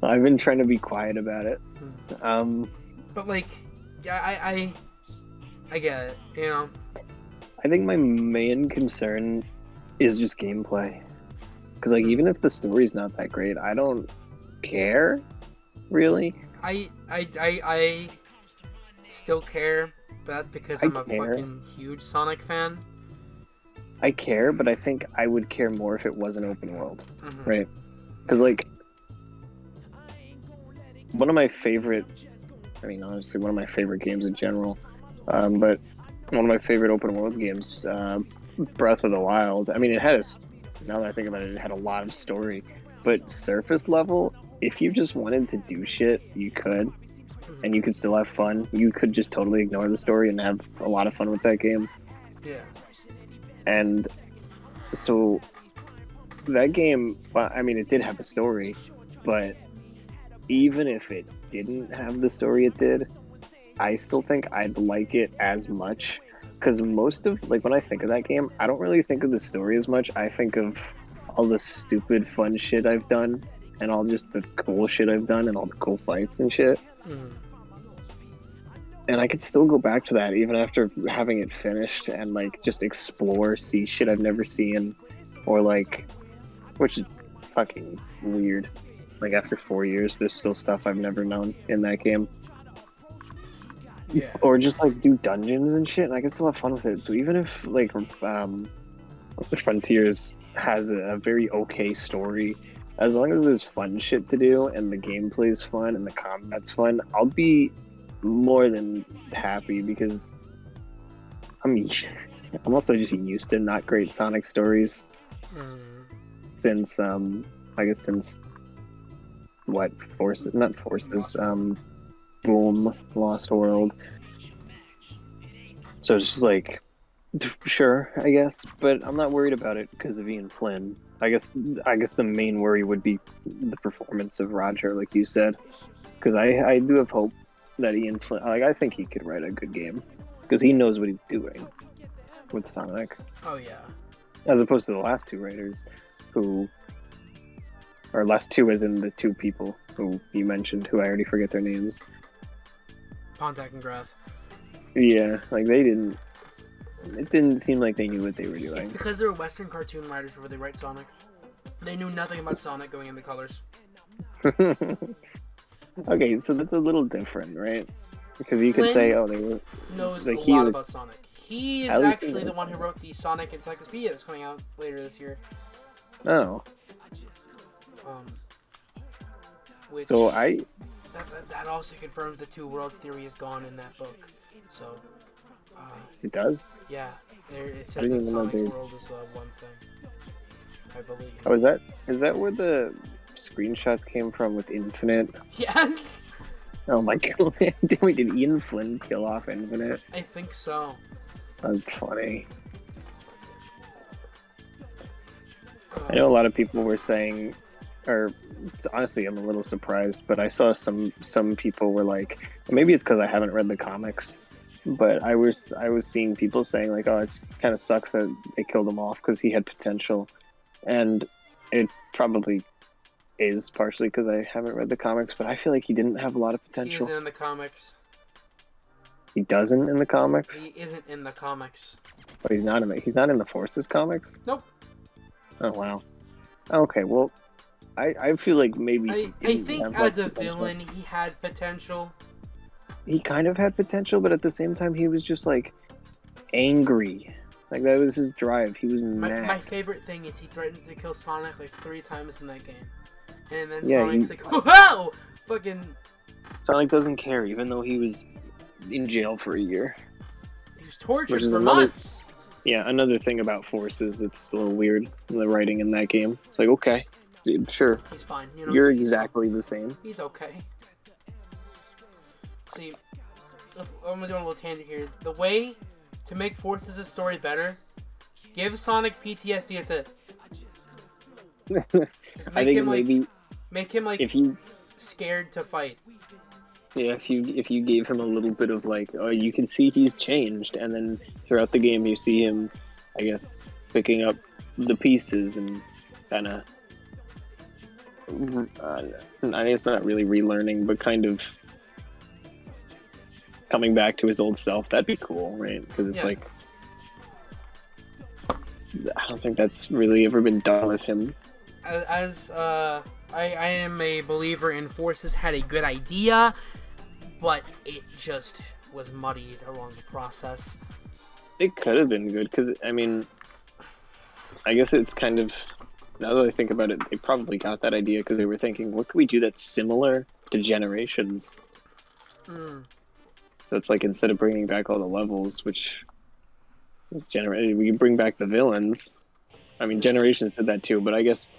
I've been trying to be quiet about it. But like, yeah, I get it. You know. I think my main concern is just gameplay. Because like, even if the story's not that great, I don't care, really. I still care, but that's because I'm a fucking huge Sonic fan. I care, but I think I would care more if it was an open world, Mm-hmm. right? Because like, one of my favorite, I mean, honestly, one of my favorite games in general, but one of my favorite open world games, Breath of the Wild. I mean, now that I think about it, it had a lot of story, but surface level, if you just wanted to do shit, you could, and you could still have fun. You could just totally ignore the story and have a lot of fun with that game. Yeah. And so that game, well, I mean, it did have a story, but even if it didn't have the story it did, I still think I'd like it as much. Because most of, like, when I think of that game, I don't really think of the story as much. I think of all the stupid fun shit I've done, and all just the cool shit I've done, and all the cool fights and shit. Mm. And I could still go back to that even after having it finished and, like, just explore, see shit I've never seen, or, like, which is fucking weird. Like, after 4 years, there's still stuff I've never known in that game. Yeah. Or just, like, do dungeons and shit, and I can still have fun with it. So even if, like, Frontiers has a very okay story, as long as there's fun shit to do, and the gameplay's fun, and the combat's fun, I'll be more than happy, because I'm also just used to not great Sonic stories. Since, I guess since, Boom, Lost World. So it's just like, sure, I guess, but I'm not worried about it because of Ian Flynn. I guess the main worry would be the performance of Roger, like you said, because I do have hope that Ian Flynn, like, I think he could write a good game, because he knows what he's doing with Sonic. Oh yeah. As opposed to the last two writers, or last two as in the two people who you mentioned, who I already forget their names. Pontac and Graf. Yeah, like it didn't seem like they knew what they were doing. It's because they're Western cartoon writers before they write Sonic. They knew nothing about Sonic going into colors. Okay, so that's a little different, right? Because you could say, oh, they were... knows like, a lot about Sonic. He is At least he actually the knows. one who wrote the Sonic Encyclopedia that's coming out later this year. Oh, Which so that also confirms the two worlds theory is gone in that book. So, it does? yeah, it I says didn't that even know Sonic's they... world is one thing. I believe. Oh, is that where the screenshots came from with Infinite? Yes. Oh my god, did Ian Flynn kill off Infinite? I think so. That's funny. I know a lot of people were saying, or honestly, I'm a little surprised, but I saw some people were like, maybe it's because I haven't read the comics, but I was seeing people saying like, oh, it kind of sucks that they killed him off because he had potential, and it probably is partially because I haven't read the comics, but I feel like he didn't have a lot of He potential. isn't in the comics. He doesn't in the comics. He isn't in the comics. But he's not in the Forces comics. Nope. Oh wow. Okay, well, I feel like maybe I think as a villain he had potential. He kind of had potential, but at the same time he was just like angry. Like that was his drive. He was mad. My favorite thing is he threatens to kill Sonic like 3 times in that game, and then Yeah, Sonic's like, "Whoa!" Fucking. Sonic doesn't care, even though he was in jail for a year. He was tortured Which is for another- months. Yeah, another thing about Forces that's a little weird, the writing in that game. It's like, okay, dude, sure, He's fine. You know, you're he's exactly the same. He's okay. See, I'm gonna do a little tangent here. The way to make Forces' story better, give Sonic PTSD. That's it. Just I think maybe make him like if you scared to fight. Yeah, if you gave him a little bit of like, oh, you can see he's changed, and then throughout the game you see him, I guess, picking up the pieces and kind of, I guess not really relearning, but kind of coming back to his old self. That'd be cool, right? Because it's like, I don't think that's really ever been done with him. I am a believer in Forces had a good idea, but it just was muddied along the process. It could have been good, because, I mean, I guess it's kind of, now that I think about it, they probably got that idea because they were thinking, what could we do that's similar to Generations? So it's like, instead of bringing back all the levels, which was generated, we can bring back the villains. I mean, Generations did that too, but I guess,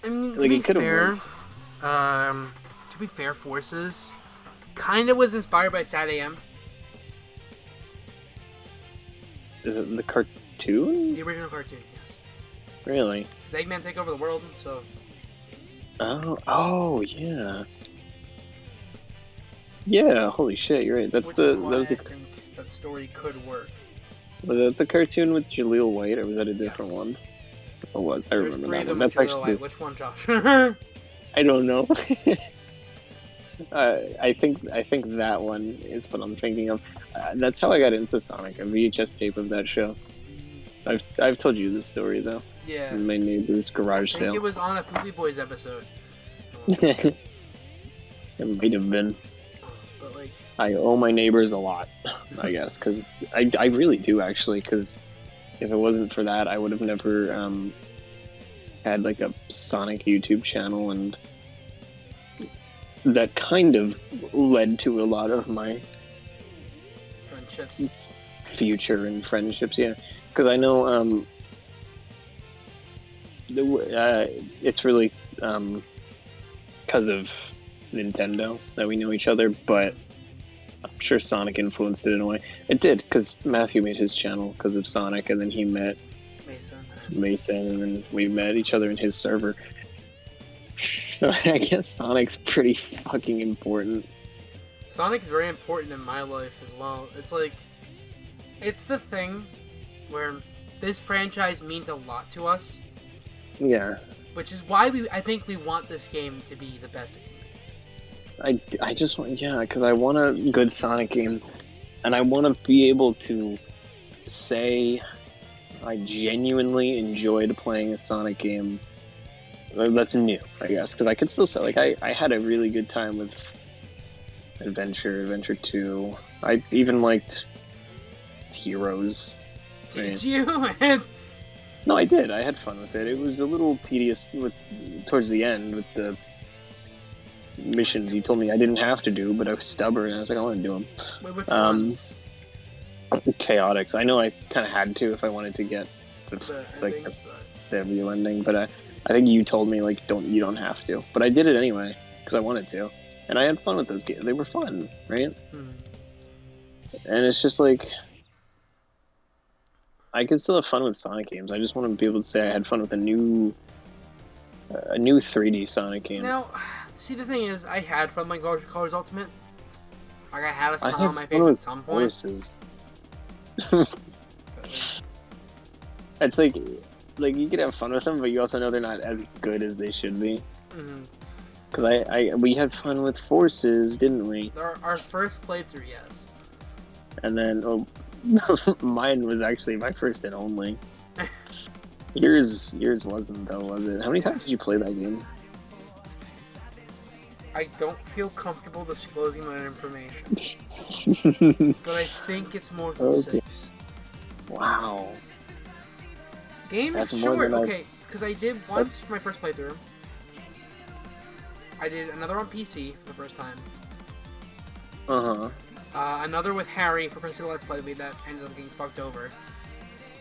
I mean, like, to be fair, Forces kind of was inspired by Sad AM. Is it the cartoon? The original cartoon, yes. Really? Because Eggman take over the world, so... Oh, yeah. Yeah, holy shit, you're right. That's Which the... is why That was I the... think that story could work. Was that the cartoon with Jaleel White, or was that a different one? It was. I There's remember 3 that of one. them with That's Jaleel actually... White. Which one, Josh? I don't know. I think that one is what I'm thinking of. That's how I got into Sonic, a VHS tape of that show. I've told you this story though. Yeah. In my neighbor's garage I think sale. it was on a Poopy Boys episode. It might have been. But like, I owe my neighbors a lot, I guess, because I really do actually. Because if it wasn't for that, I would have never had like a Sonic YouTube channel, and that kind of led to a lot of my friendships. future and friendships. Yeah, because I know it's really because of Nintendo that we know each other, but I'm sure Sonic influenced it in a way. It did, because Matthew made his channel because of Sonic, and then he met Mason, and then we met each other in his server. So I guess Sonic's pretty fucking important. Sonic is very important in my life as well. It's like, it's the thing where this franchise means a lot to us. Yeah. Which is why I think we want this game to be the best. I just want, because I want a good Sonic game, and I want to be able to say I genuinely enjoyed playing a Sonic game that's new, I guess, because I could still say, like, I had a really good time with Adventure 2. I even liked Heroes. Did you? Man? No, I did. I had fun with it. It was a little tedious towards the end with the missions you told me I didn't have to do, but I was stubborn, and I was like, I want to do them. Wait, which ones? Chaotix. I know I kind of had to if I wanted to get the real ending, but I think you told me, like, you don't have to. But I did it anyway, because I wanted to. And I had fun with those games. They were fun, right? And it's just like, I can still have fun with Sonic games. I just want to be able to say I had fun with a new 3D Sonic game. Now, see, the thing is, I had fun with Colors Ultimate. Like, I had a smile on my face at some point. It's like you could have fun with them, but you also know they're not as good as they should be. Mm-hmm. Because we had fun with Forces, didn't we? Our first playthrough, yes. And then mine was actually my first and only. Yours wasn't though, was it? How many times did you play that game? I don't feel comfortable disclosing that information, but I think it's more than Okay. 6. Wow. Game That's is more short, than okay, because I did once for my first playthrough. I did another on PC for the first time. Uh-huh. Another with Harry for President Let's Play that ended up getting fucked over.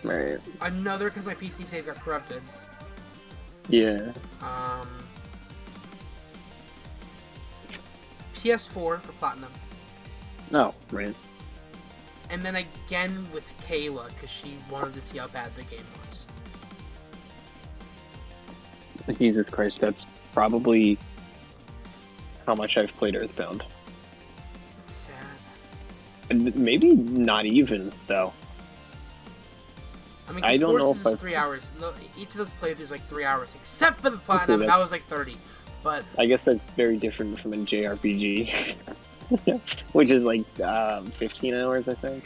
Right. Another because my PC save got corrupted. Yeah. PS4 for Platinum. No, right. And then again with Kayla, because she wanted to see how bad the game was. Jesus Christ, that's probably how much I've played Earthbound. It's sad. And maybe not even, though. I mean, I don't know Forces if is 3 hours. No, each of those playthroughs is like 3 hours, except for the Platinum, Okay, that was like 30. But I guess that's very different from a JRPG, which is like 15 hours, I think.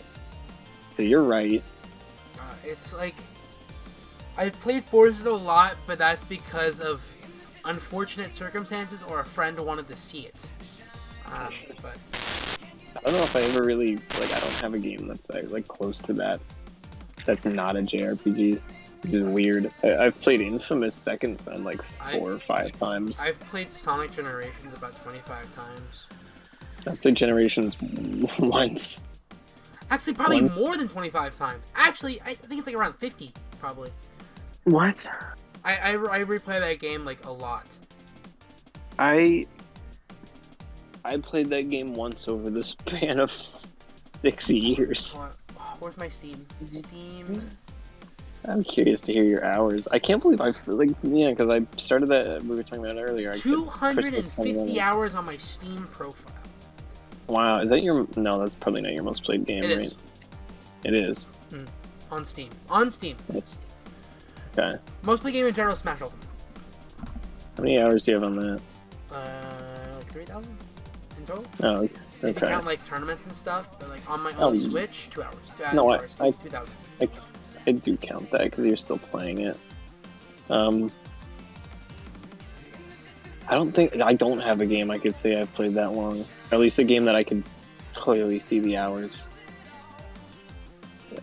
So you're right. it's like I've played Forces a lot, but that's because of unfortunate circumstances or a friend wanted to see it. But I don't know if I ever really I don't have a game that's like close to that. That's not a JRPG, which is weird. I've played Infamous Second Son like 4 or 5 times. I've played Sonic Generations about 25 times. I've played Generations once. Actually, probably Once? more than 25 times. Actually, I think it's like around 50, probably. What? I replay that game like a lot. I played that game once over the span of 6 years. Where's my Steam? Steam. I'm curious to hear your hours. I can't believe because I started that, we were talking about it earlier. 250 hours on my Steam profile. Wow, is that no, that's probably not your most played game, It right? is. It is. On Steam. On Steam. Yes. Okay. Most played game in general is Smash Ultimate. How many hours do you have on that? Like 3,000 in total. Oh, If you okay. count like tournaments and stuff, but like on my Oh, own Switch, 2 hours. No, hours. I 2,000. I do count that because you're still playing it. I don't have a game I could say I've played that long. Or at least a game that I could clearly see the hours.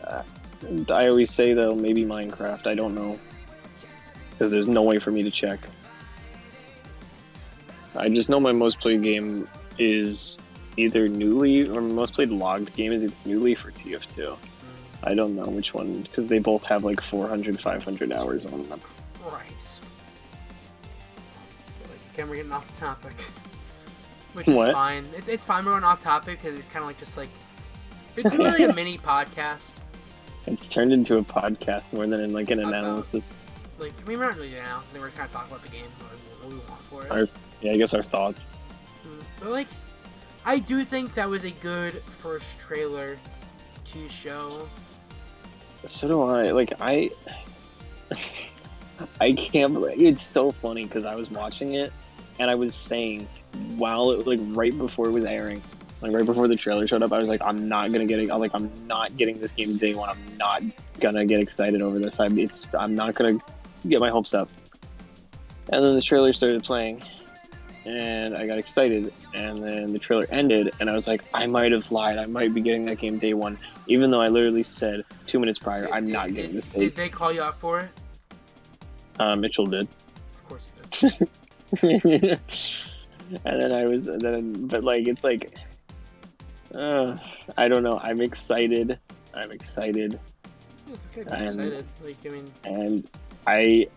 I always say though, maybe Minecraft. I don't know, because there's no way for me to check. I just know my most played game is either New Leaf, or my most played logged game is either New Leaf or TF2. I don't know which one, because they both have like 400, 500 hours on them. Christ. Again, we're getting off topic. Which is What? fine. It's fine we're going off topic because it's kind of like just like... It's really a mini podcast. It's turned into a podcast more than like an About- analysis. Like, I mean, we're not really doing analysis. We're kind of talking about the game, what we want for it. Yeah, I guess our thoughts. But like, I do think that was a good first trailer to show. So do I. Like, I can't believe it's so funny because I was watching it and I was saying while it right before it was airing, like right before the trailer showed up, I was like, I'm not gonna get it. I'm not getting this game day one. I'm not gonna get excited over this. I'm not gonna get my hopes up. And then the trailer started playing, and I got excited. And then the trailer ended, and I was like, I might have lied. I might be getting that game day one, even though I literally said 2 minutes prior, I'm not getting this day. Did they call you out for it? Mitchell did. Of course he did. And then but like it's like I don't know. I'm excited. It's okay to be excited. Like, I mean, And I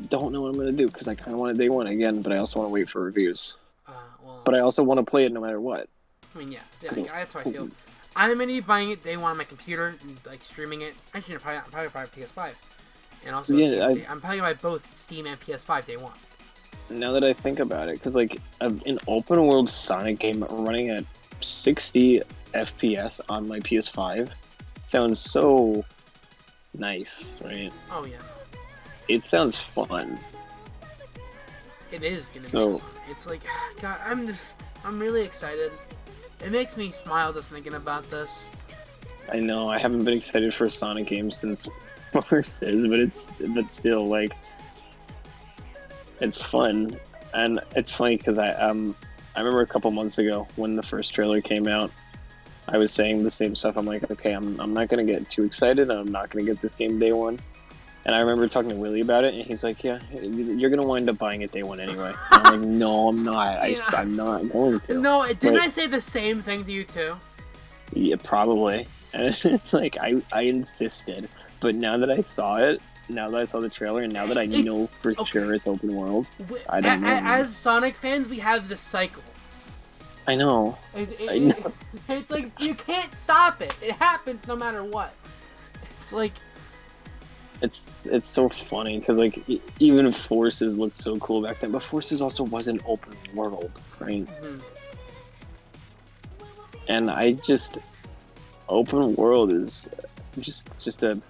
don't know what I'm gonna do because I kind of want it day one again, but I also want to wait for reviews. well, But I also want to play it no matter what. I mean, yeah, that's how I feel. I'm gonna be buying it day one on my computer, and, like streaming it. Actually, I'm probably buy PS5, and also Yeah, I'm probably gonna buy both Steam and PS5 day one. Now that I think about it, because like an open world Sonic game running at 60 FPS on my PS5 sounds so nice, right? Oh yeah. It sounds fun. It is gonna So- be fun. It's like, God, I'm really excited. It makes me smile just thinking about this. I know I haven't been excited for a Sonic game since Forces, but still like it's fun, and it's funny because I remember a couple months ago when the first trailer came out, I was saying the same stuff. I'm like, okay, I'm not gonna get too excited, and I'm not gonna get this game day one. And I remember talking to Willie about it, and he's like, yeah, you're gonna wind up buying it day one anyway. And I'm like, no, I'm not. Yeah. I'm not going to. No, didn't But- I say the same thing to you too? Yeah, probably. And it's like I insisted, but now that I saw it, now that I saw the trailer, and now that I It's- know for okay. sure it's open world, We- I don't know. As Sonic fans, we have this cycle. I know. I know. It's like you can't stop it. It happens no matter what. It's like It's so funny because like even Forces looked so cool back then, but Forces also wasn't open world, right? mhm. And I just open world is just a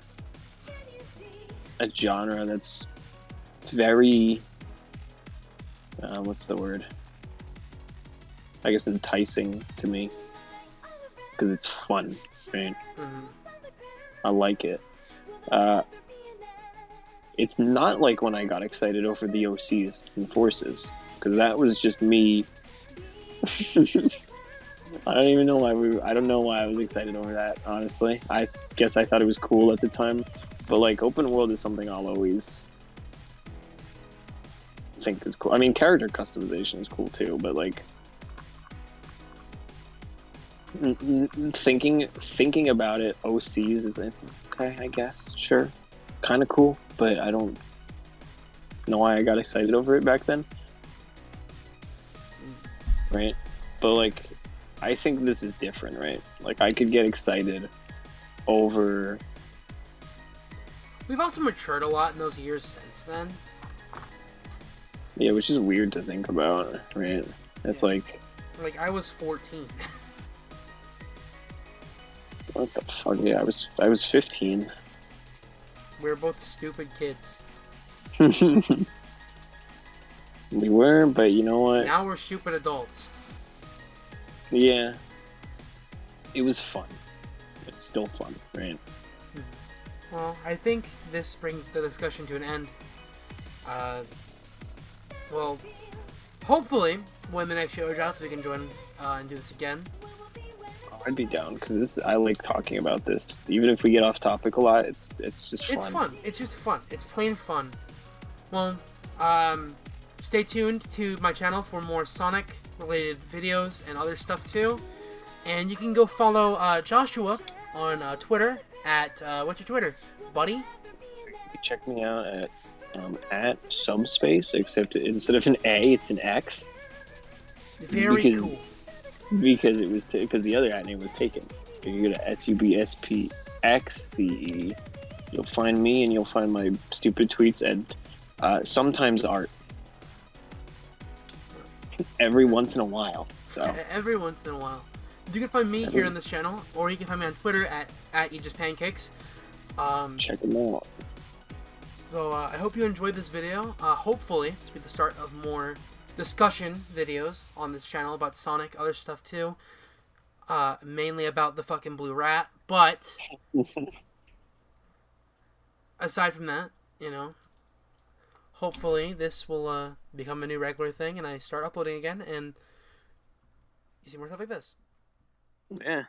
genre that's very what's the word? I guess enticing to me because it's fun, right? Mhm. I like it. It's not like when I got excited over the OCs and Forces, because that was just me. I don't even know why I don't know why I was excited over that. Honestly, I guess I thought it was cool at the time, but like open world is something I'll always think is cool. I mean, character customization is cool too, but like thinking about it, OCs is it's okay. I guess sure, kind of cool, but I don't know why I got excited over it back then. Right, but like I think this is different, right? Like I could get excited over. We've also matured a lot in those years since then. Yeah, which is weird to think about, right? It's Yeah. like, I was 14. what the fuck? Yeah, I was 15. We were both stupid kids. We were, but you know what? Now we're stupid adults. Yeah, it was fun. It's still fun, right? Well, I think this brings the discussion to an end. Well, hopefully, when the next show drops, we can join and do this again. I'd be down because I like talking about this. Even if we get off topic a lot, it's just fun. It's fun. It's just fun. It's plain fun. Well, stay tuned to my channel for more Sonic-related videos and other stuff too. And you can go follow Joshua on Twitter at what's your Twitter, buddy? You can check me out at Subspace, except instead of an A, it's an X. Very Because- cool. Because it was because the other at name was taken. If you go to SUBSPXCE, you'll find me and you'll find my stupid tweets and sometimes art. Every once in a while. So Every once in a while. You can find me here on this channel, or you can find me on Twitter at EatJustPancakes. check them out. So I hope you enjoyed this video. Hopefully, this will be the start of more discussion videos on this channel about Sonic, other stuff too. Mainly about the fucking blue rat, but aside from that, you know, hopefully this will become a new regular thing, and I start uploading again, and you see more stuff like this. Yeah.